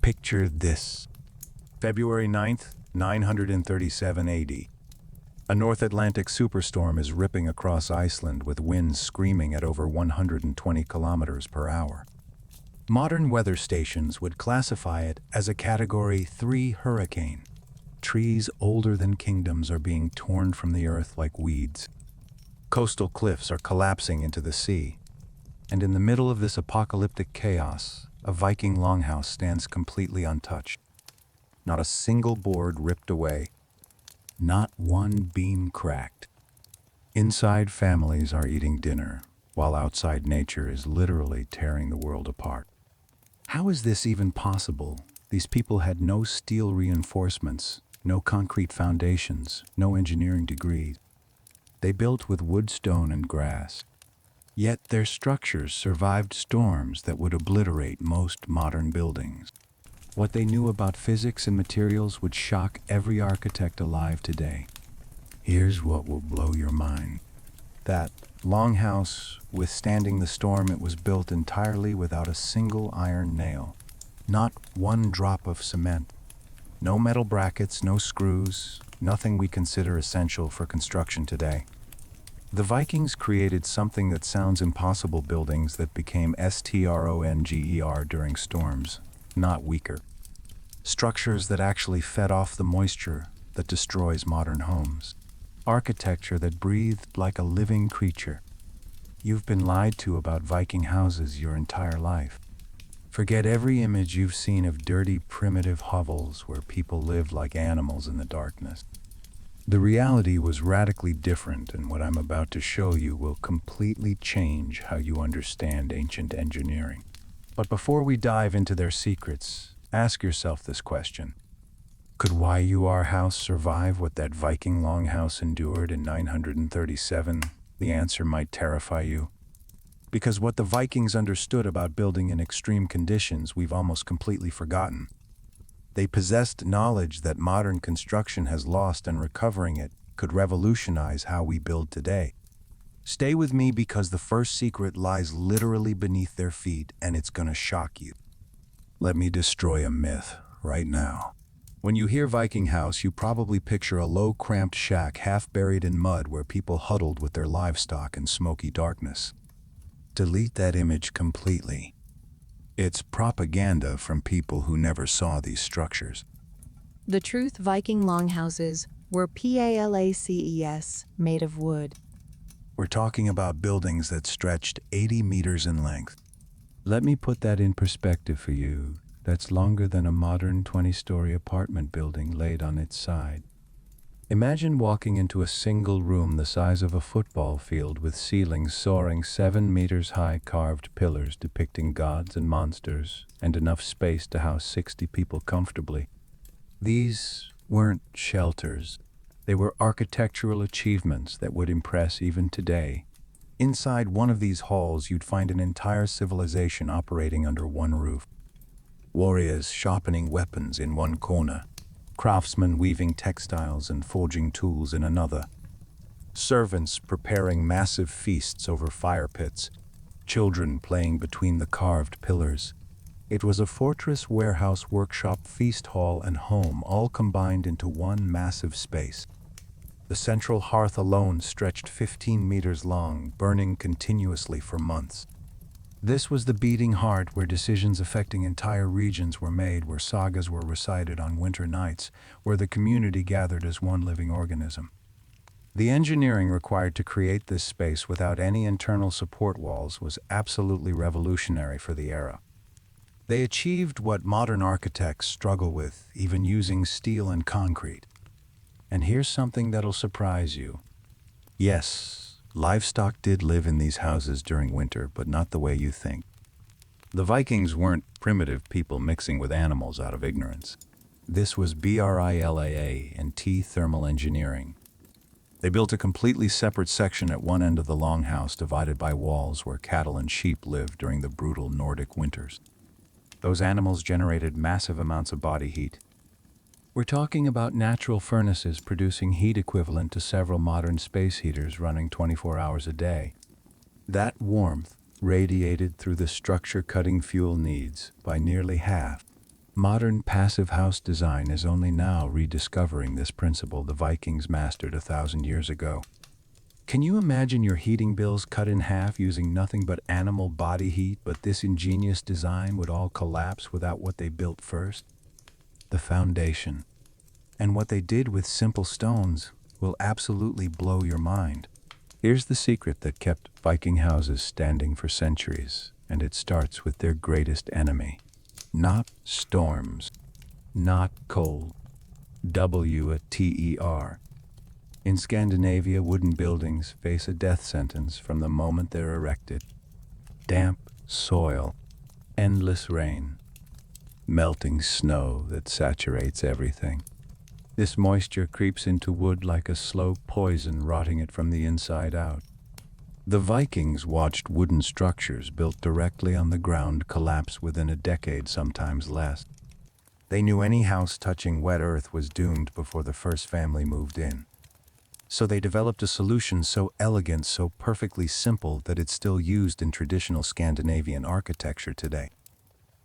Picture this. February 9th, 937 AD. A North Atlantic superstorm is ripping across Iceland with winds screaming at over 120 kilometers per hour. Modern weather stations would classify it as a Category 3 hurricane. Trees older than kingdoms are being torn from the earth like weeds. Coastal cliffs are collapsing into the sea. And in the middle of this apocalyptic chaos, a Viking longhouse stands completely untouched. Not a single board ripped away. Not one beam cracked. Inside, families are eating dinner, while outside nature is literally tearing the world apart. How is this even possible? These people had no steel reinforcements, no concrete foundations, no engineering degrees. They built with wood, stone, and grass. Yet their structures survived storms that would obliterate most modern buildings. What they knew about physics and materials would shock every architect alive today. Here's what will blow your mind. That longhouse, withstanding the storm, it was built entirely without a single iron nail. Not one drop of cement. No metal brackets, no screws, nothing we consider essential for construction today. The Vikings created something that sounds impossible: buildings that became stronger during storms, not weaker. Structures that actually fed off the moisture that destroys modern homes. Architecture that breathed like a living creature. You've been lied to about Viking houses your entire life. Forget every image you've seen of dirty, primitive hovels where people lived like animals in the darkness. The reality was radically different, and what I'm about to show you will completely change how you understand ancient engineering. But before we dive into their secrets, ask yourself this question. Could YUR house survive what that Viking longhouse endured in 937? The answer might terrify you. Because what the Vikings understood about building in extreme conditions, we've almost completely forgotten. They possessed knowledge that modern construction has lost, and recovering it could revolutionize how we build today. Stay with me, because the first secret lies literally beneath their feet, and it's gonna shock you. Let me destroy a myth right now. When you hear Viking house, you probably picture a low, cramped shack half buried in mud where people huddled with their livestock in smoky darkness. Delete that image completely. It's propaganda from people who never saw these structures. The truth: Viking longhouses were PALACES, made of wood. We're talking about buildings that stretched 80 meters in length. Let me put that in perspective for you. That's longer than a modern 20-story apartment building laid on its side. Imagine walking into a single room the size of a football field with ceilings soaring 7 meters high, carved pillars depicting gods and monsters, and enough space to house 60 people comfortably. These weren't shelters. They were architectural achievements that would impress even today. Inside one of these halls, you'd find an entire civilization operating under one roof. Warriors sharpening weapons in one corner. Craftsmen weaving textiles and forging tools in another. Servants preparing massive feasts over fire pits. Children playing between the carved pillars. It was a fortress, warehouse, workshop, feast hall, and home, all combined into one massive space. The central hearth alone stretched 15 meters long, burning continuously for months. This was the beating heart where decisions affecting entire regions were made, where sagas were recited on winter nights, where the community gathered as one living organism. The engineering required to create this space without any internal support walls was absolutely revolutionary for the era. They achieved what modern architects struggle with, even using steel and concrete. And here's something that'll surprise you. Yes, livestock did live in these houses during winter, but not the way you think. The Vikings weren't primitive people mixing with animals out of ignorance. This was BRILAA and T thermal engineering. They built a completely separate section at one end of the longhouse, divided by walls, where cattle and sheep lived during the brutal Nordic winters. Those animals generated massive amounts of body heat. We're talking about natural furnaces producing heat equivalent to several modern space heaters running 24 hours a day. That warmth radiated through the structure, cutting fuel needs by nearly half. Modern passive house design is only now rediscovering this principle the Vikings mastered 1,000 years ago. Can you imagine your heating bills cut in half using nothing but animal body heat, but this ingenious design would all collapse without what they built first? The foundation. And what they did with simple stones will absolutely blow your mind. Here's the secret that kept Viking houses standing for centuries, and it starts with their greatest enemy. Not storms, not cold. WTER. In Scandinavia, wooden buildings face a death sentence from the moment they're erected. Damp soil, endless rain, melting snow that saturates everything. This moisture creeps into wood like a slow poison, rotting it from the inside out. The Vikings watched wooden structures built directly on the ground collapse within a decade, sometimes less. They knew any house touching wet earth was doomed before the first family moved in. So they developed a solution so elegant, so perfectly simple, that it's still used in traditional Scandinavian architecture today.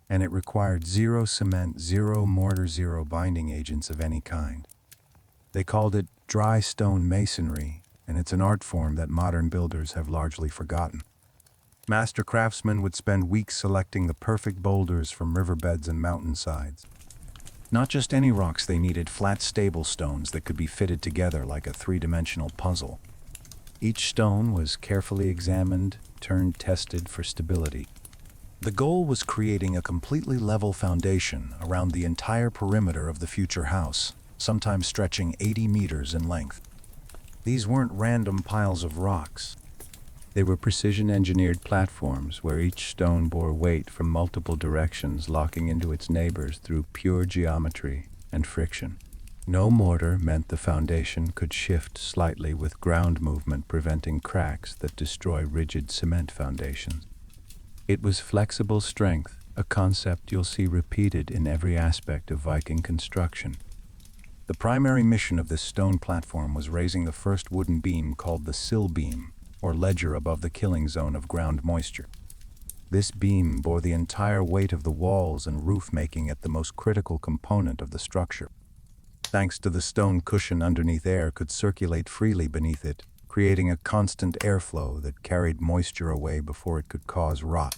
And it required zero cement, zero mortar, zero binding agents of any kind. They called it dry stone masonry, and it's an art form that modern builders have largely forgotten. Master craftsmen would spend weeks selecting the perfect boulders from riverbeds and mountainsides. Not just any rocks, they needed flat, stable stones that could be fitted together like a three-dimensional puzzle. Each stone was carefully examined, tested for stability. The goal was creating a completely level foundation around the entire perimeter of the future house, sometimes stretching 80 meters in length. These weren't random piles of rocks. They were precision-engineered platforms where each stone bore weight from multiple directions, locking into its neighbors through pure geometry and friction. No mortar meant the foundation could shift slightly with ground movement, preventing cracks that destroy rigid cement foundations. It was flexible strength, a concept you'll see repeated in every aspect of Viking construction. The primary mission of this stone platform was raising the first wooden beam called the sill beam, or ledger above the killing zone of ground moisture. This beam bore the entire weight of the walls and roof, making it the most critical component of the structure. Thanks to the stone cushion underneath, air could circulate freely beneath it, creating a constant airflow that carried moisture away before it could cause rot.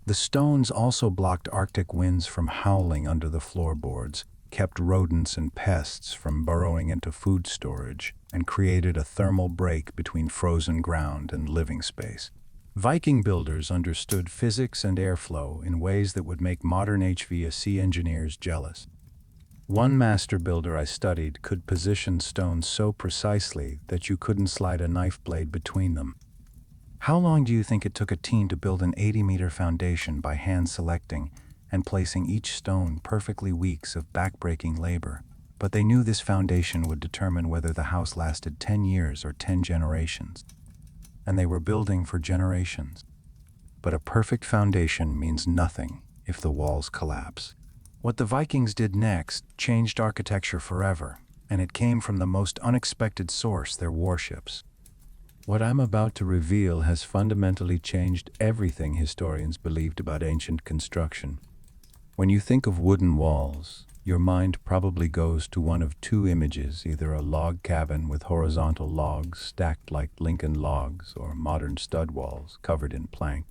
The stones also blocked Arctic winds from howling under the floorboards, kept rodents and pests from burrowing into food storage, and created a thermal break between frozen ground and living space. Viking builders understood physics and airflow in ways that would make modern HVAC engineers jealous. One master builder I studied could position stones so precisely that you couldn't slide a knife blade between them. How long do you think it took a team to build an 80-meter foundation by hand selecting and placing each stone perfectly? Weeks of backbreaking labor. But they knew this foundation would determine whether the house lasted 10 years or 10 generations. And they were building for generations. But a perfect foundation means nothing if the walls collapse. What the Vikings did next changed architecture forever, and it came from the most unexpected source, their warships. What I'm about to reveal has fundamentally changed everything historians believed about ancient construction. When you think of wooden walls, your mind probably goes to one of two images: either a log cabin with horizontal logs stacked like Lincoln logs, or modern stud walls covered in plank.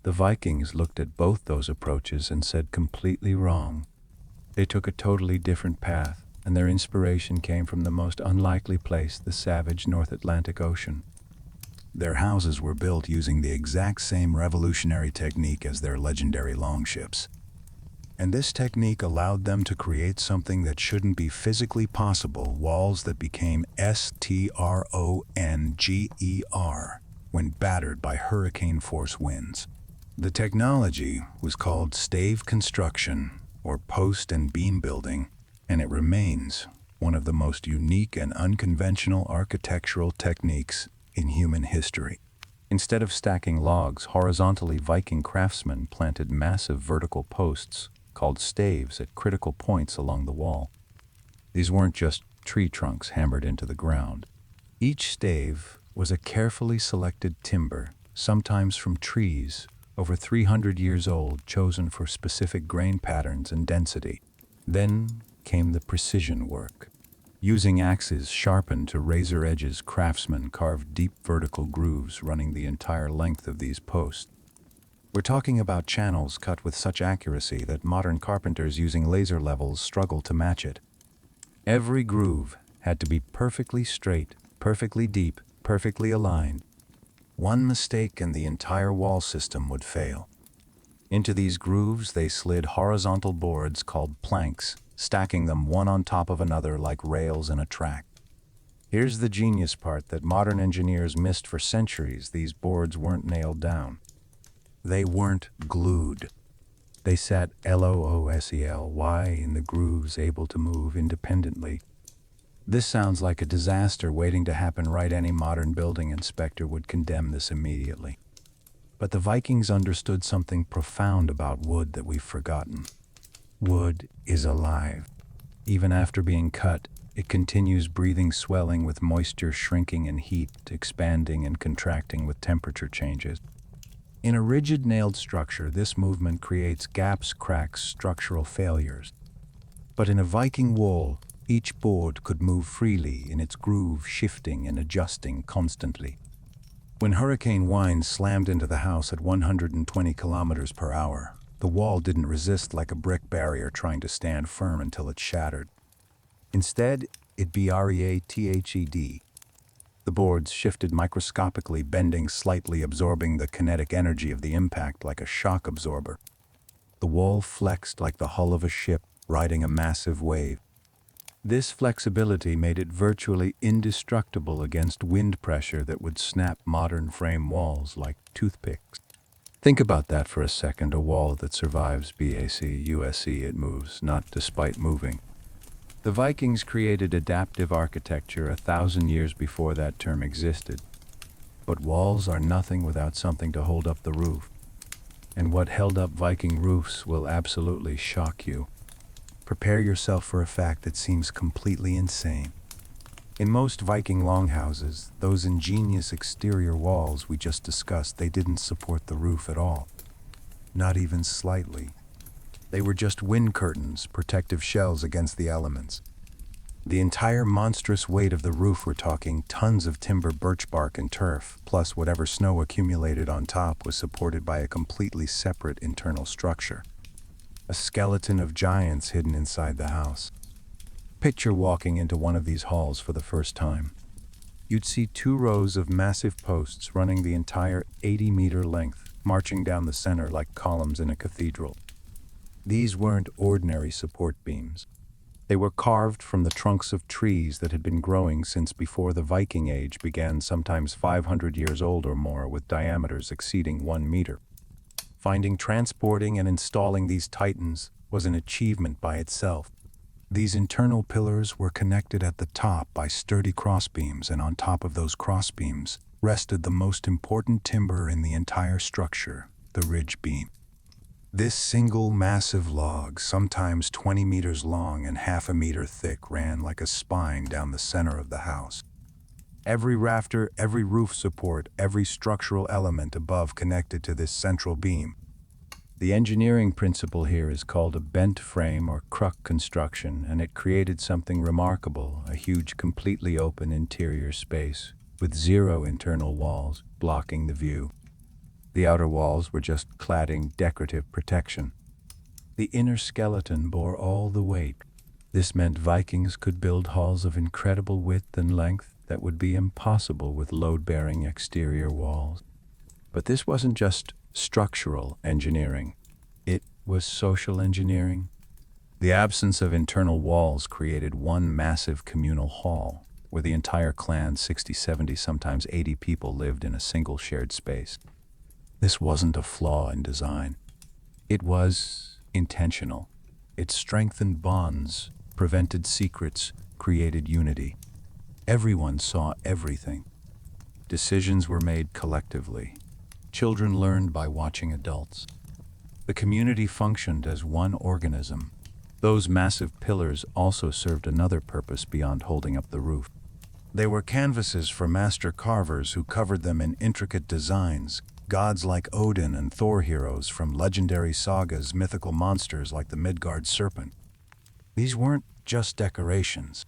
The Vikings looked at both those approaches and said completely wrong. They took a totally different path, and their inspiration came from the most unlikely place, the savage North Atlantic Ocean. Their houses were built using the exact same revolutionary technique as their legendary longships. And this technique allowed them to create something that shouldn't be physically possible: walls that became stronger when battered by hurricane-force winds. The technology was called stave construction, or post and beam building, and it remains one of the most unique and unconventional architectural techniques in human history. Instead of stacking logs horizontally, Viking craftsmen planted massive vertical posts called staves at critical points along the wall. These weren't just tree trunks hammered into the ground. Each stave was a carefully selected timber, sometimes from trees, over 300 years old, chosen for specific grain patterns and density. Then came the precision work. Using axes sharpened to razor edges, craftsmen carved deep vertical grooves running the entire length of these posts. We're talking about channels cut with such accuracy that modern carpenters using laser levels struggle to match it. Every groove had to be perfectly straight, perfectly deep, perfectly aligned. One mistake and the entire wall system would fail. Into these grooves they slid horizontal boards called planks, stacking them one on top of another like rails in a track. Here's the genius part that modern engineers missed for centuries: these boards weren't nailed down. They weren't glued. They sat loosely in the grooves, able to move independently. This sounds like a disaster waiting to happen, right? Any modern building inspector would condemn this immediately. But the Vikings understood something profound about wood that we've forgotten. Wood is alive. Even after being cut, it continues breathing, swelling with moisture, shrinking in heat, expanding and contracting with temperature changes. In a rigid nailed structure, this movement creates gaps, cracks, structural failures. But in a Viking wall, each board could move freely in its groove, shifting and adjusting constantly. When hurricane winds slammed into the house at 120 kilometers per hour, the wall didn't resist like a brick barrier trying to stand firm until it shattered. Instead, it brethed. The boards shifted microscopically, bending slightly, absorbing the kinetic energy of the impact like a shock absorber. The wall flexed like the hull of a ship riding a massive wave. This flexibility made it virtually indestructible against wind pressure that would snap modern frame walls like toothpicks. Think about that for a second: a wall that survives BAC-USC, it moves, not despite moving. The Vikings created adaptive architecture 1,000 years before that term existed. But walls are nothing without something to hold up the roof. And what held up Viking roofs will absolutely shock you. Prepare yourself for a fact that seems completely insane. In most Viking longhouses, those ingenious exterior walls we just discussed, they didn't support the roof at all. Not even slightly. They were just wind curtains, protective shells against the elements. The entire monstrous weight of the roof, we're talking tons of timber, birch bark, and turf, plus whatever snow accumulated on top, was supported by a completely separate internal structure. A skeleton of giants hidden inside the house. Picture walking into one of these halls for the first time. You'd see 2 rows of massive posts running the entire 80-meter length, marching down the center like columns in a cathedral. These weren't ordinary support beams. They were carved from the trunks of trees that had been growing since before the Viking Age began, sometimes 500 years old or more, with diameters exceeding 1 meter. Finding, transporting, and installing these titans was an achievement by itself. These internal pillars were connected at the top by sturdy crossbeams, and on top of those crossbeams rested the most important timber in the entire structure, the ridge beam. This single massive log, sometimes 20 meters long and half a meter thick, ran like a spine down the center of the house. Every rafter, every roof support, every structural element above connected to this central beam. The engineering principle here is called a bent frame or cruck construction, and it created something remarkable: a huge, completely open interior space with 0 internal walls blocking the view. The outer walls were just cladding, decorative protection. The inner skeleton bore all the weight. This meant Vikings could build halls of incredible width and length that would be impossible with load-bearing exterior walls. But this wasn't just structural engineering. It was social engineering. The absence of internal walls created one massive communal hall, where the entire clan, 60, 70, sometimes 80 people, lived in a single shared space. This wasn't a flaw in design. It was intentional. It strengthened bonds, prevented secrets, created unity. Everyone saw everything. Decisions were made collectively. Children learned by watching adults. The community functioned as one organism. Those massive pillars also served another purpose beyond holding up the roof. They were canvases for master carvers who covered them in intricate designs, Gods like Odin and Thor, heroes from legendary sagas, mythical monsters like the Midgard serpent. These weren't just decorations.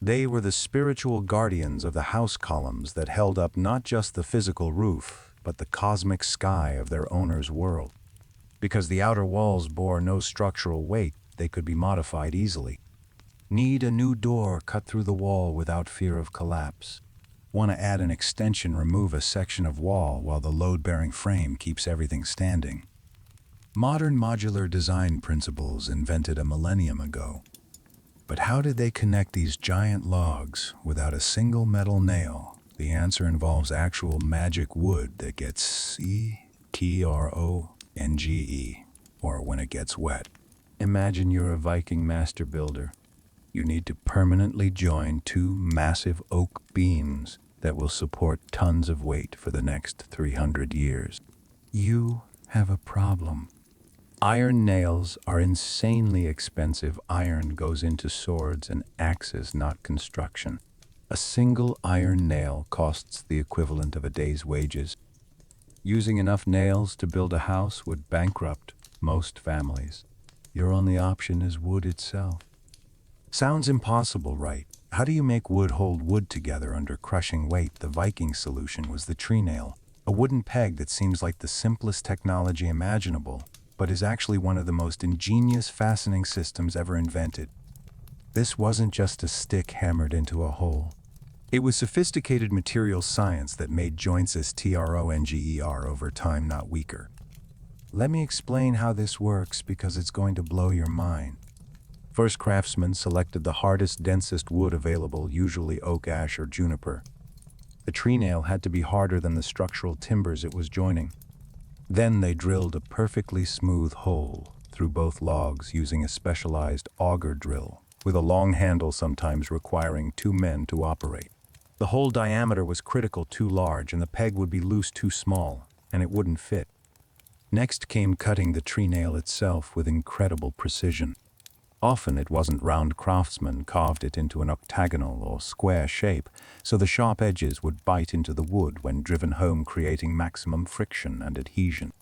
They were the spiritual guardians of the house columns that held up not just the physical roof, but the cosmic sky of their owner's world. Because the outer walls bore no structural weight, they could be modified easily. Need a new door cut through the wall without fear of collapse. Want to add an extension, remove a section of wall while the load-bearing frame keeps everything standing. Modern modular design principles invented a millennium ago. But how did they connect these giant logs without a single metal nail? The answer involves actual magic wood that gets stornge, or when it gets wet. Imagine you're a Viking master builder. You need to permanently join two massive oak beams that will support tons of weight for the next 300 years. You have a problem. Iron nails are insanely expensive. Iron goes into swords and axes, not construction. A single iron nail costs the equivalent of a day's wages. Using enough nails to build a house would bankrupt most families. Your only option is wood itself. Sounds impossible, right? How do you make wood hold wood together under crushing weight? The Viking solution was the tree nail, a wooden peg that seems like the simplest technology imaginable, but is actually one of the most ingenious fastening systems ever invented. This wasn't just a stick hammered into a hole. It was sophisticated material science that made joints stronger over time, not weaker. Let me explain how this works because it's going to blow your mind. First, craftsmen selected the hardest, densest wood available, usually oak, ash, or juniper. The tree nail had to be harder than the structural timbers it was joining. Then they drilled a perfectly smooth hole through both logs using a specialized auger drill, with a long handle sometimes requiring 2 men to operate. The hole diameter was critical, too large, and the peg would be loose, too small, and it wouldn't fit. Next came cutting the tree nail itself with incredible precision. Often it wasn't round. Craftsmen carved it into an octagonal or square shape, so the sharp edges would bite into the wood when driven home, creating maximum friction and adhesion.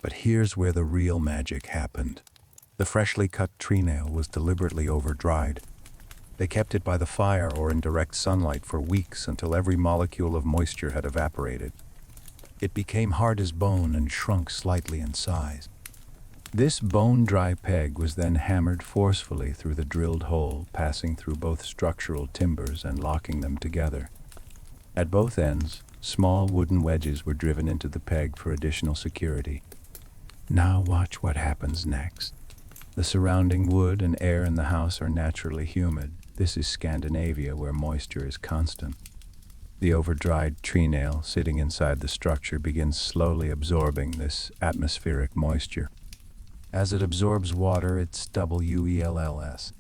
But here's where the real magic happened. The freshly cut tree nail was deliberately over-dried. They kept it by the fire or in direct sunlight for weeks until every molecule of moisture had evaporated. It became hard as bone and shrunk slightly in size. This bone-dry peg was then hammered forcefully through the drilled hole, passing through both structural timbers and locking them together. At both ends, small wooden wedges were driven into the peg for additional security. Now watch what happens next. The surrounding wood and air in the house are naturally humid. This is Scandinavia, where moisture is constant. The over-dried tree nail sitting inside the structure begins slowly absorbing this atmospheric moisture. As it absorbs water, it's WELLS.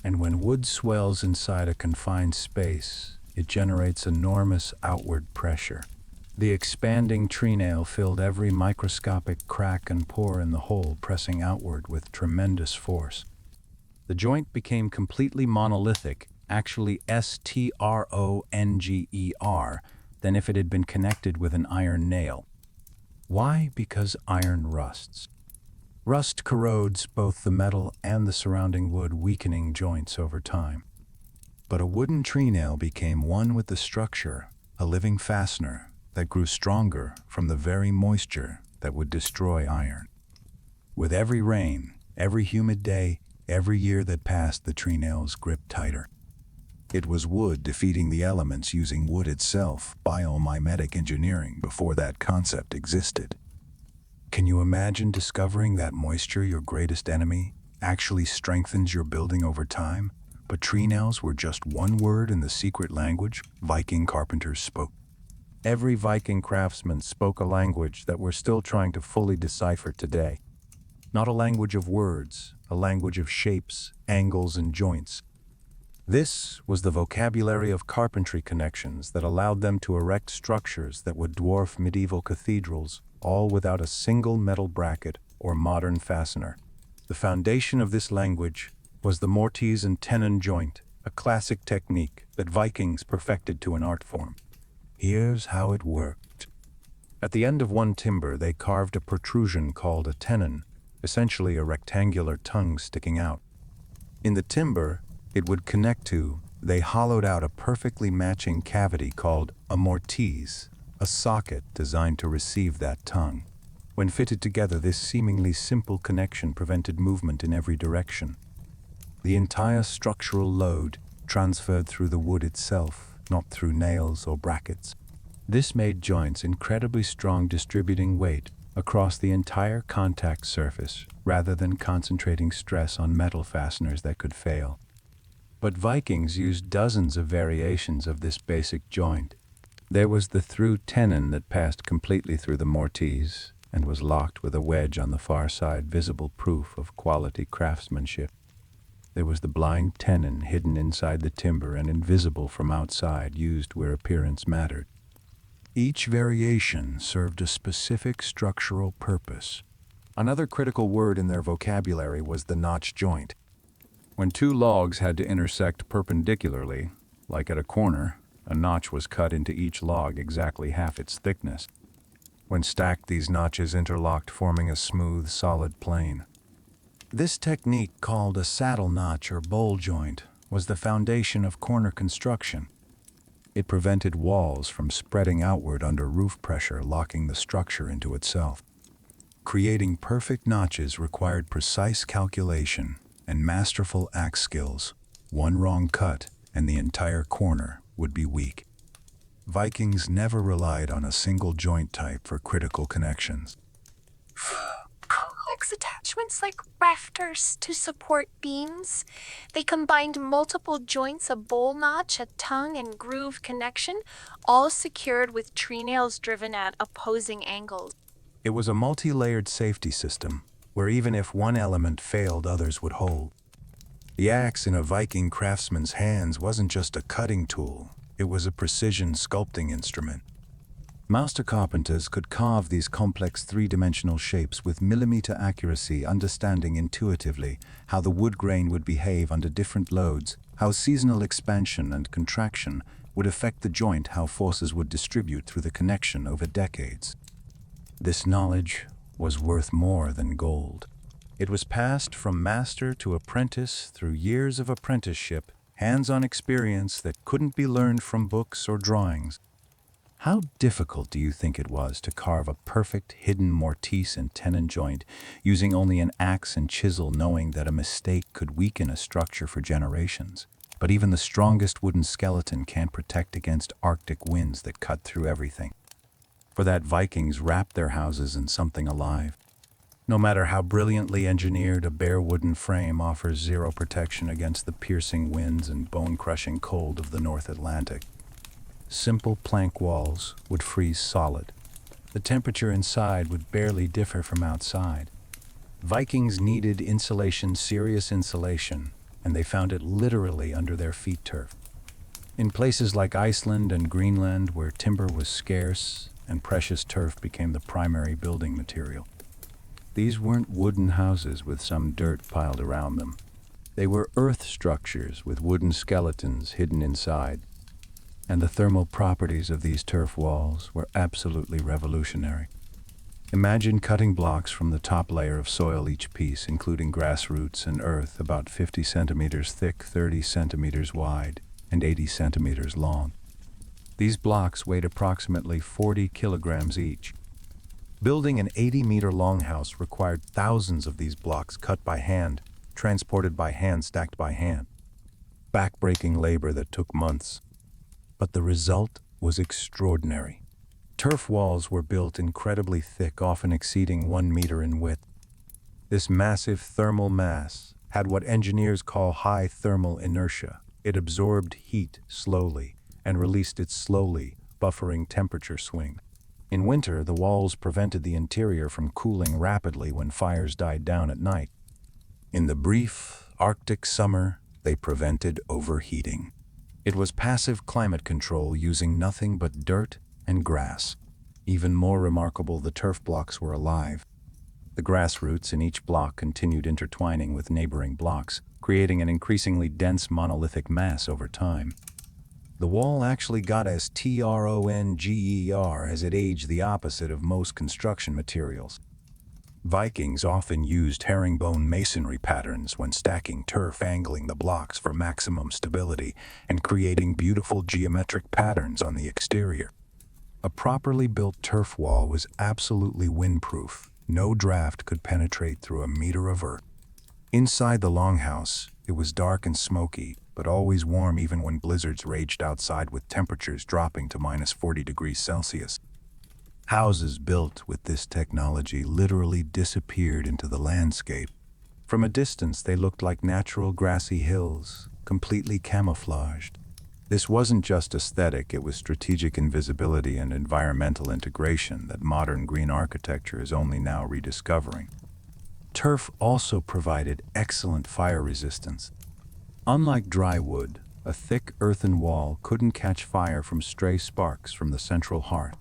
And when wood swells inside a confined space, it generates enormous outward pressure. The expanding tree nail filled every microscopic crack and pore in the hole, pressing outward with tremendous force. The joint became completely monolithic, actually STRONGER, than if it had been connected with an iron nail. Why? Because iron rusts. Rust corrodes both the metal and the surrounding wood, weakening joints over time. But a wooden tree nail became one with the structure, a living fastener that grew stronger from the very moisture that would destroy iron. With every rain, every humid day, every year that passed, the tree nails gripped tighter. It was wood defeating the elements using wood itself, biomimetic engineering, before that concept existed. Can you imagine discovering that moisture, your greatest enemy, actually strengthens your building over time? But tree nails were just one word in the secret language Viking carpenters spoke. Every Viking craftsman spoke a language that we're still trying to fully decipher today. Not a language of words, a language of shapes, angles, and joints. This was the vocabulary of carpentry connections that allowed them to erect structures that would dwarf medieval cathedrals, all without a single metal bracket or modern fastener. The foundation of this language was the mortise and tenon joint, a classic technique that Vikings perfected to an art form. Here's how it worked. At the end of one timber, they carved a protrusion called a tenon, essentially a rectangular tongue sticking out. In the timber it would connect to, they hollowed out a perfectly matching cavity called a mortise, a socket designed to receive that tongue. When fitted together, this seemingly simple connection prevented movement in every direction. The entire structural load transferred through the wood itself, not through nails or brackets. This made joints incredibly strong, distributing weight across the entire contact surface rather than concentrating stress on metal fasteners that could fail. But Vikings used dozens of variations of this basic joint. There was the through tenon that passed completely through the mortise and was locked with a wedge on the far side, visible proof of quality craftsmanship. There was the blind tenon hidden inside the timber and invisible from outside, used where appearance mattered. Each variation served a specific structural purpose. Another critical word in their vocabulary was the notch joint. When two logs had to intersect perpendicularly, like at a corner, a notch was cut into each log exactly half its thickness. When stacked, these notches interlocked, forming a smooth, solid plane. This technique, called a saddle notch or bowl joint, was the foundation of corner construction. It prevented walls from spreading outward under roof pressure, locking the structure into itself. Creating perfect notches required precise calculation and masterful axe skills. One wrong cut, and the entire corner would be weak. Vikings never relied on a single joint type for critical connections. Complex attachments like rafters to support beams. They combined multiple joints, a bowl notch, a tongue, and groove connection, all secured with tree nails driven at opposing angles. It was a multi-layered safety system, where even if one element failed, others would hold. The axe in a Viking craftsman's hands wasn't just a cutting tool, it was a precision sculpting instrument. Master carpenters could carve these complex three-dimensional shapes with millimeter accuracy, understanding intuitively how the wood grain would behave under different loads, how seasonal expansion and contraction would affect the joint, how forces would distribute through the connection over decades. This knowledge was worth more than gold. It was passed from master to apprentice through years of apprenticeship, hands-on experience that couldn't be learned from books or drawings. How difficult do you think it was to carve a perfect hidden mortise and tenon joint using only an axe and chisel, knowing that a mistake could weaken a structure for generations? But even the strongest wooden skeleton can't protect against Arctic winds that cut through everything. For that, Vikings wrapped their houses in something alive. No matter how brilliantly engineered, a bare wooden frame offers zero protection against the piercing winds and bone-crushing cold of the North Atlantic. Simple plank walls would freeze solid. The temperature inside would barely differ from outside. Vikings needed insulation, serious insulation, and they found it literally under their feet turf. In places like Iceland and Greenland, where timber was scarce and precious turf became the primary building material. These weren't wooden houses with some dirt piled around them. They were earth structures with wooden skeletons hidden inside. And the thermal properties of these turf walls were absolutely revolutionary. Imagine cutting blocks from the top layer of soil, each piece including grass roots and earth about 50 centimeters thick, 30 centimeters wide, and 80 centimeters long. These blocks weighed approximately 40 kilograms each. Building an 80-meter longhouse required thousands of these blocks cut by hand, transported by hand, stacked by hand. Back-breaking labor that took months. But the result was extraordinary. Turf walls were built incredibly thick, often exceeding 1 meter in width. This massive thermal mass had what engineers call high thermal inertia. It absorbed heat slowly and released it slowly, buffering temperature swings. In winter, the walls prevented the interior from cooling rapidly when fires died down at night. In the brief Arctic summer, they prevented overheating. It was passive climate control using nothing but dirt and grass. Even more remarkable, the turf blocks were alive. The grass roots in each block continued intertwining with neighboring blocks, creating an increasingly dense monolithic mass over time. The wall actually got as stronger as it aged, the opposite of most construction materials. Vikings often used herringbone masonry patterns when stacking turf, angling the blocks for maximum stability and creating beautiful geometric patterns on the exterior. A properly built turf wall was absolutely windproof. No draft could penetrate through a meter of earth. Inside the longhouse, it was dark and smoky, but always warm even when blizzards raged outside with temperatures dropping to minus 40 degrees Celsius. Houses built with this technology literally disappeared into the landscape. From a distance, they looked like natural grassy hills, completely camouflaged. This wasn't just aesthetic, it was strategic invisibility and environmental integration that modern green architecture is only now rediscovering. Turf also provided excellent fire resistance. Unlike dry wood, a thick earthen wall couldn't catch fire from stray sparks from the central hearth.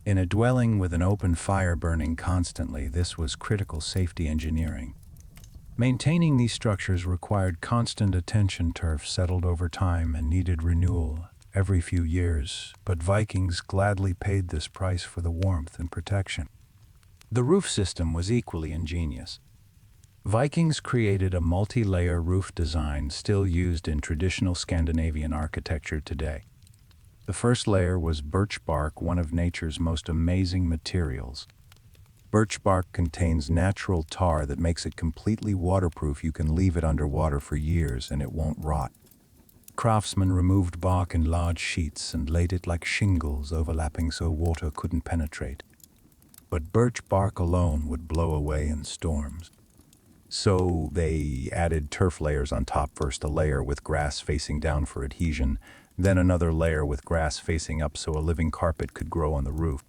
In a dwelling with an open fire burning constantly, this was critical safety engineering. Maintaining these structures required constant attention. Turf settled over time and needed renewal every few years, but Vikings gladly paid this price for the warmth and protection. The roof system was equally ingenious. Vikings created a multi-layer roof design still used in traditional Scandinavian architecture today. The first layer was birch bark, one of nature's most amazing materials. Birch bark contains natural tar that makes it completely waterproof. You can leave it underwater for years and it won't rot. Craftsmen removed bark in large sheets and laid it like shingles overlapping so water couldn't penetrate. But birch bark alone would blow away in storms. So they added turf layers on top, first a layer with grass facing down for adhesion, then another layer with grass facing up so a living carpet could grow on the roof.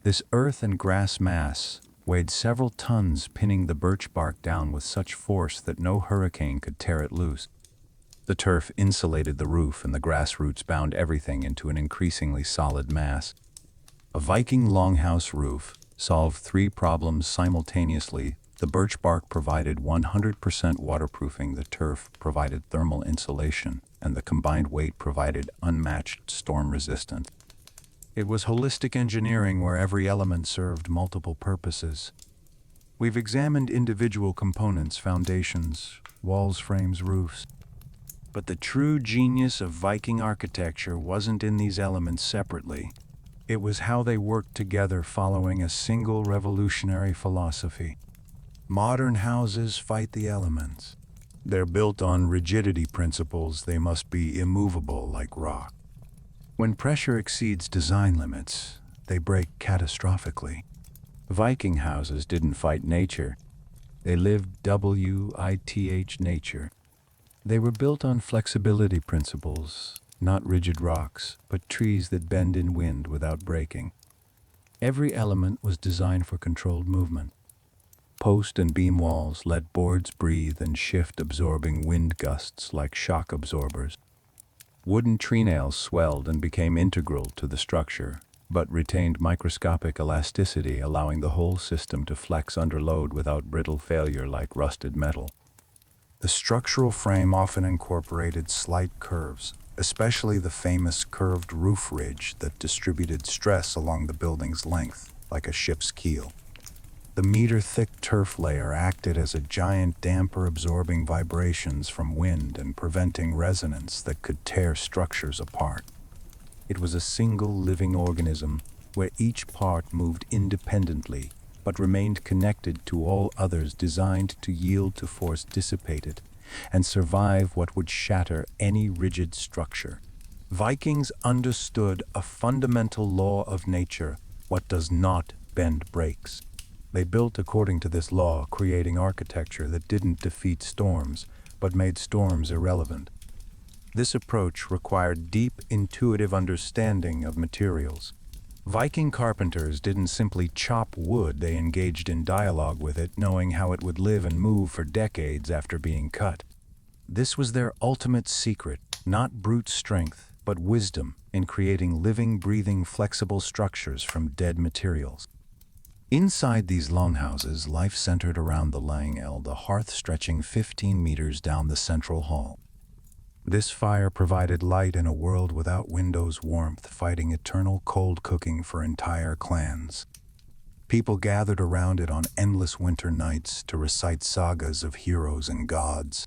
This earth and grass mass weighed several tons, pinning the birch bark down with such force that no hurricane could tear it loose. The turf insulated the roof and the grass roots bound everything into an increasingly solid mass. A Viking longhouse roof solved three problems simultaneously. The birch bark provided 100% waterproofing, the turf provided thermal insulation, and the combined weight provided unmatched storm resistance. It was holistic engineering where every element served multiple purposes. We've examined individual components, foundations, walls, frames, roofs. But the true genius of Viking architecture wasn't in these elements separately. It was how they worked together following a single revolutionary philosophy. Modern houses fight the elements. They're built on rigidity principles. They must be immovable like rock. When pressure exceeds design limits, they break catastrophically. Viking houses didn't fight nature. They lived with nature. They were built on flexibility principles, not rigid rocks, but trees that bend in wind without breaking. Every element was designed for controlled movement. Post and beam walls let boards breathe and shift, absorbing wind gusts like shock absorbers. Wooden treenails swelled and became integral to the structure, but retained microscopic elasticity, allowing the whole system to flex under load without brittle failure like rusted metal. The structural frame often incorporated slight curves, especially the famous curved roof ridge that distributed stress along the building's length, like a ship's keel. The meter-thick turf layer acted as a giant damper, absorbing vibrations from wind and preventing resonance that could tear structures apart. It was a single living organism where each part moved independently but remained connected to all others, designed to yield to force dissipated and survive what would shatter any rigid structure. Vikings understood a fundamental law of nature: what does not bend breaks. They built according to this law, creating architecture that didn't defeat storms, but made storms irrelevant. This approach required deep, intuitive understanding of materials. Viking carpenters didn't simply chop wood, they engaged in dialogue with it, knowing how it would live and move for decades after being cut. This was their ultimate secret, not brute strength, but wisdom in creating living, breathing, flexible structures from dead materials. Inside these longhouses, life centered around the Lang, the hearth stretching 15 meters down the central hall. This fire provided light in a world without windows, warmth, fighting eternal cold cooking for entire clans. People gathered around it on endless winter nights to recite sagas of heroes and gods.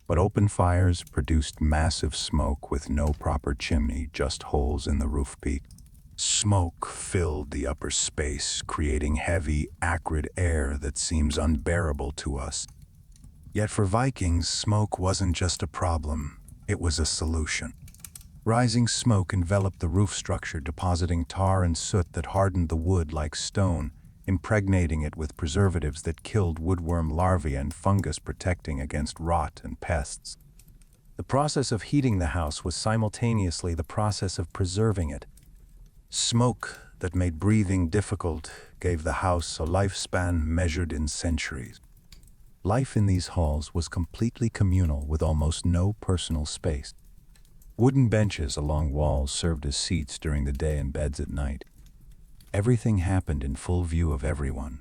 But open fires produced massive smoke with no proper chimney, just holes in the roof peak. Smoke filled the upper space, creating heavy, acrid air that seems unbearable to us. Yet for Vikings, smoke wasn't just a problem, it was a solution. Rising smoke enveloped the roof structure, depositing tar and soot that hardened the wood like stone, impregnating it with preservatives that killed woodworm larvae and fungus, protecting against rot and pests. The process of heating the house was simultaneously the process of preserving it. Smoke that made breathing difficult gave the house a lifespan measured in centuries. Life in these halls was completely communal, with almost no personal space. Wooden benches along walls served as seats during the day and beds at night. Everything happened in full view of everyone.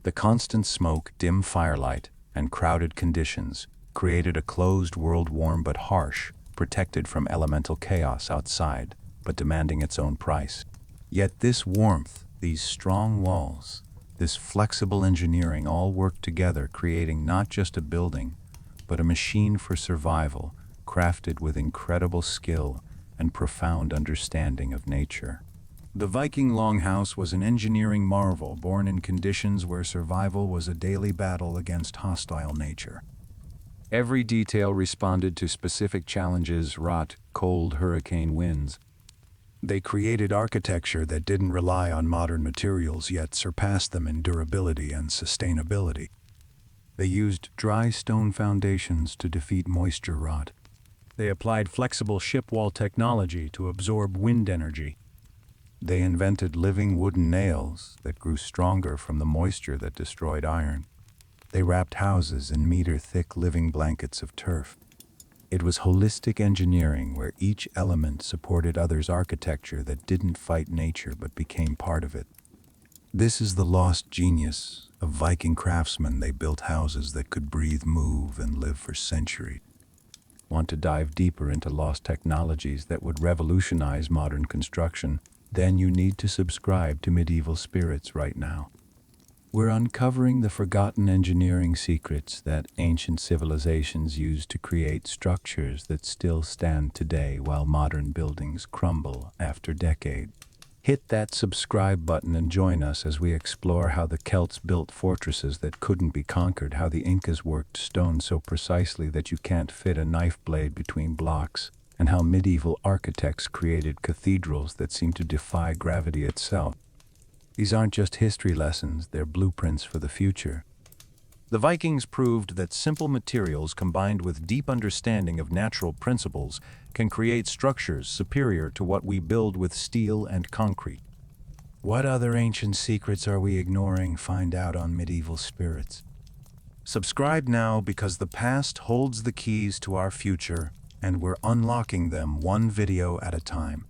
The constant smoke, dim firelight, and crowded conditions created a closed world, warm but harsh, protected from elemental chaos outside, but demanding its own price. Yet this warmth, these strong walls, this flexible engineering all worked together, creating not just a building, but a machine for survival, crafted with incredible skill and profound understanding of nature. The Viking longhouse was an engineering marvel, born in conditions where survival was a daily battle against hostile nature. Every detail responded to specific challenges: rot, cold, hurricane winds. They created architecture that didn't rely on modern materials, yet surpassed them in durability and sustainability. They used dry stone foundations to defeat moisture rot. They applied flexible ship wall technology to absorb wind energy. They invented living wooden nails that grew stronger from the moisture that destroyed iron. They wrapped houses in meter-thick living blankets of turf. It was holistic engineering where each element supported others, architecture that didn't fight nature but became part of it. This is the lost genius of Viking craftsmen. They built houses that could breathe, move, and live for centuries. Want to dive deeper into lost technologies that would revolutionize modern construction? Then you need to subscribe to Medieval Spirits right now. We're uncovering the forgotten engineering secrets that ancient civilizations used to create structures that still stand today while modern buildings crumble after decades. Hit that subscribe button and join us as we explore how the Celts built fortresses that couldn't be conquered, how the Incas worked stone so precisely that you can't fit a knife blade between blocks, and how medieval architects created cathedrals that seem to defy gravity itself. These aren't just history lessons, they're blueprints for the future. The Vikings proved that simple materials combined with deep understanding of natural principles can create structures superior to what we build with steel and concrete. What other ancient secrets are we ignoring? Find out on Medieval Spirits. Subscribe now, because the past holds the keys to our future, and we're unlocking them one video at a time.